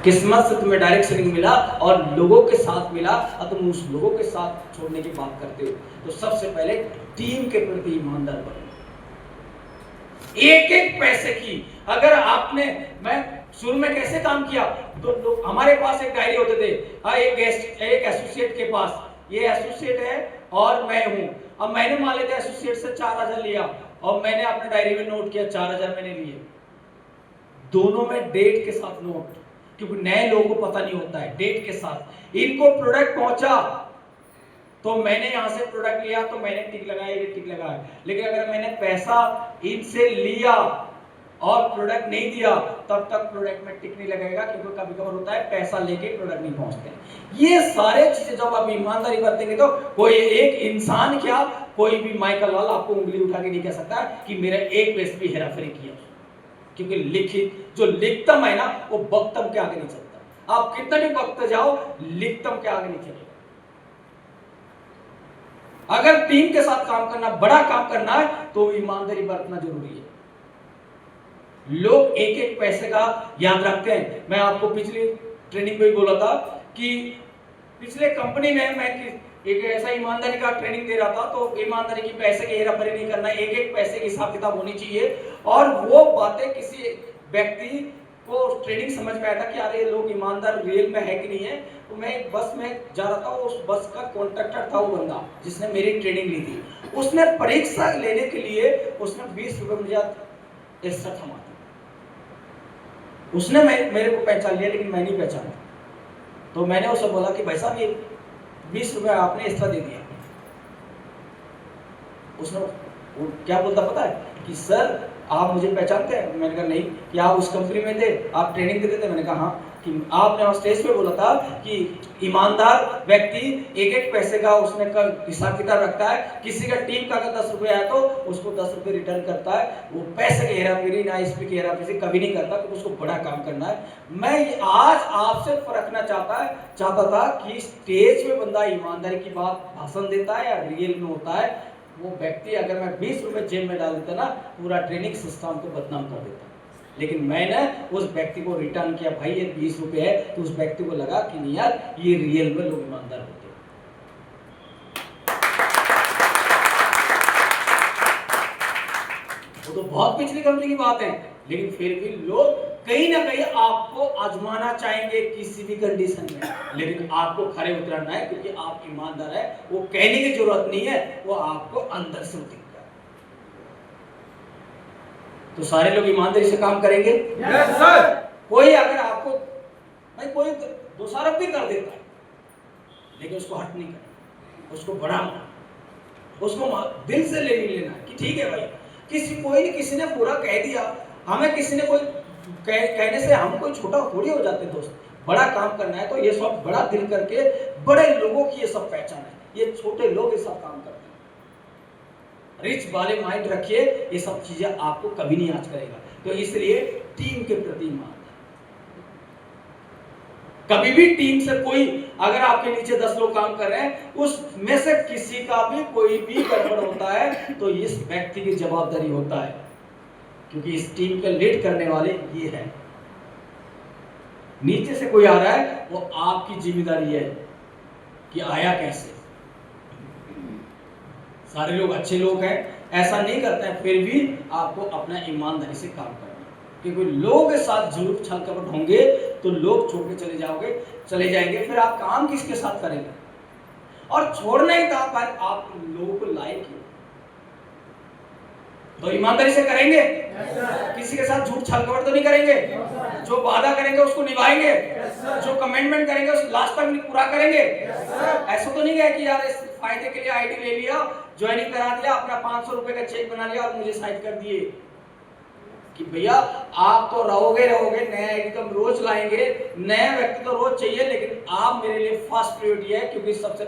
किस्मत से तुम्हें डायरेक्ट सेलिंग मिला और लोगों के साथ मिला और तुम उस लोगों के साथ छोड़ने की बात करते हो। तो सबसे पहले टीम के प्रति ईमानदार बनो। एक एक पैसे की, अगर आपने, मैं शुरू में कैसे काम किया, तो लोग हमारे पास एक डायरी होते थे, एक एसोसिएट के पास, ये एसोसिएट है और मैं हूं। अब मैंने मान लेते एसोसिएट से 4000 लिया और मैंने अपने डायरी में नोट किया 4000 मैंने लिए, दोनों में डेट के साथ नोट, क्योंकि नए लोगों को पता नहीं होता है डेट के साथ। इनको प्रोडक्ट पहुंचा तो मैंने यहां से प्रोडक्ट लिया तो मैंने टिक लगाया, ये टिक लगाया। लेकिन अगर मैंने पैसा इनसे लिया और प्रोडक्ट नहीं दिया तब तक प्रोडक्ट में टिक नहीं लगेगा, क्योंकि कभी कभार होता है पैसा लेके प्रोडक्ट नहीं पहुंचते। ये सारे चीजें जब आप ईमानदारी बरतेंगे तो कोई एक इंसान क्या, कोई भी माइकल लाल आपको उंगली उठा के नहीं कह सकता कि मेरा एक पैसे भी हेराफेरी किया, क्योंकि लिखित जो लिखतम है ना वो वक्तम के आगे नहीं चलता। आप कितना भी वक्त जाओ लिखतम के आगे नहीं चलेगा। अगर टीम के साथ काम करना, बड़ा काम करना है तो ईमानदारी बरतना जरूरी है। लोग एक एक पैसे का याद रखते हैं। मैं आपको पिछली ट्रेनिंग में भी बोला था कि पिछले कंपनी में मैं एक ऐसा ईमानदारी का ट्रेनिंग दे रहा था, तो ईमानदारी की पैसे की हेराफेरी नहीं करना, एक एक पैसे की हिसाब किताब होनी चाहिए। और वो बातें किसी व्यक्ति को ट्रेनिंग समझ में आया था कि अरे लोग ईमानदार रियल में है कि नहीं है। तो मैं एक बस में जा रहा था, उस बस का कॉन्ट्रैक्टर था वो बंदा जिसने मेरी ट्रेनिंग ली थी। उसने परीक्षा लेने के लिए उसने 20 रुपए मुझे एक्स्ट्रा थमा था। उसने मेरे को पहचान लिया लेकिन मैं नहीं पहचाना। तो मैंने उसे बोला कि भाई साहब ये 20 रुपए आपने एक्स्ट्रा दे दिया। उसने वो क्या बोलता पता है कि सर आप मुझे पहचानते हैं? मैंने कहा नहीं। कि आप उस कंपनी में थे, आप ट्रेनिंग देते थे? मैंने कहा हाँ। कि आपने वहाँ स्टेज पे बोला था कि ईमानदार व्यक्ति एक एक पैसे का उसने हिसाब किताब रखता है, किसी का टीम का अगर 10 रुपए आया तो उसको 10 रुपए रिटर्न करता है। वो पैसे की हेराफेरी ना इसपी की हेराफेरी कभी नहीं करता, तो उसको बड़ा काम करना है। मैं आज आपसे परखना चाहता था कि स्टेज पे बंदा ईमानदारी की बात भाषण देता है या रियल में होता है। वो व्यक्ति अगर मैं 20 रुपए जेब में डाल देता ना, पूरा ट्रेनिंग सिस्टम को बदनाम कर देता। लेकिन मैंने उस व्यक्ति को रिटर्न किया, भाई ये 20 रुपए है, तो उस व्यक्ति को लगा कि नहीं यार ये रियल में लोग ईमानदार होते हैं। वो तो बहुत पिछली कंपनी की बात है, लेकिन फिर भी लोग कहीं ना कहीं आपको आजमाना चाहेंगे किसी भी कंडीशन में, लेकिन आपको खड़े उतरना है, क्योंकि आप ईमानदार है। वो कहने की जरूरत नहीं है, वो आपको अंदर से उतरेगा। तो सारे लोग ईमानदारी से काम करेंगे? Yes sir. कोई अगर आपको भाई कोई दोषारोप भी कर देता है, लेकिन उसको हट नहीं करना, उसको बड़ा माना, उसको दिल से ले लेना कि ठीक है भाई, किसी ने बुरा कह दिया, हमें किसी ने कोई कहने से हम कोई छोटा थोड़ी हो जाते दोस्त। बड़ा काम करना है तो ये सब बड़ा दिल करके, बड़े लोगों की ये सब पहचान है। ये छोटे लोग ये सब काम करते हैं। रिच वाले माइंड रखिए, ये सब चीजें आपको कभी नहीं आज करेगा। तो इसलिए टीम के प्रति ईमानदार। कभी भी टीम से कोई, अगर आपके नीचे 10 लोग काम कर रहे हैं, उसमें से किसी का भी कोई भी गड़बड़ होता है तो इस व्यक्ति की जवाबदारी होता है, क्योंकि इस टीम के लीड करने वाले ये हैं। नीचे से कोई आ रहा है, वो आपकी जिम्मेदारी है कि आया कैसे। सारे लोग अच्छे लोग हैं, ऐसा नहीं करते हैं, फिर भी आपको अपना ईमानदारी से काम करना है। क्योंकि लोगों के साथ झूठ छल कपट होंगे तो लोग छोड़ के चले जाएंगे, फिर आप काम किसके साथ करेंगे? और छोड़ना ही था, पर आप लोगों को लाए क्यों? तो ईमानदारी से करेंगे, किसी के साथ झूठ छल कपट तो नहीं करेंगे। जो वादा करेंगे उसको निभाएंगे, जो कमिटमेंट करेंगे उस लास्ट तक पूरा करेंगे। ऐसा तो नहीं है कि यार इस फायदे के लिए आईडी ले लिया, ज्वाइनिंग करा दिया, अपना 500 रुपए का चेक बना लिया और मुझे साइड कर दिए कि भैया आप तो रहोगे, नया आईडी तो रोज लाएंगे, नया व्यक्ति तो रोज चाहिए, लेकिन आप मेरे लिए फर्स्ट प्रायोरिटी है, क्योंकि सबसे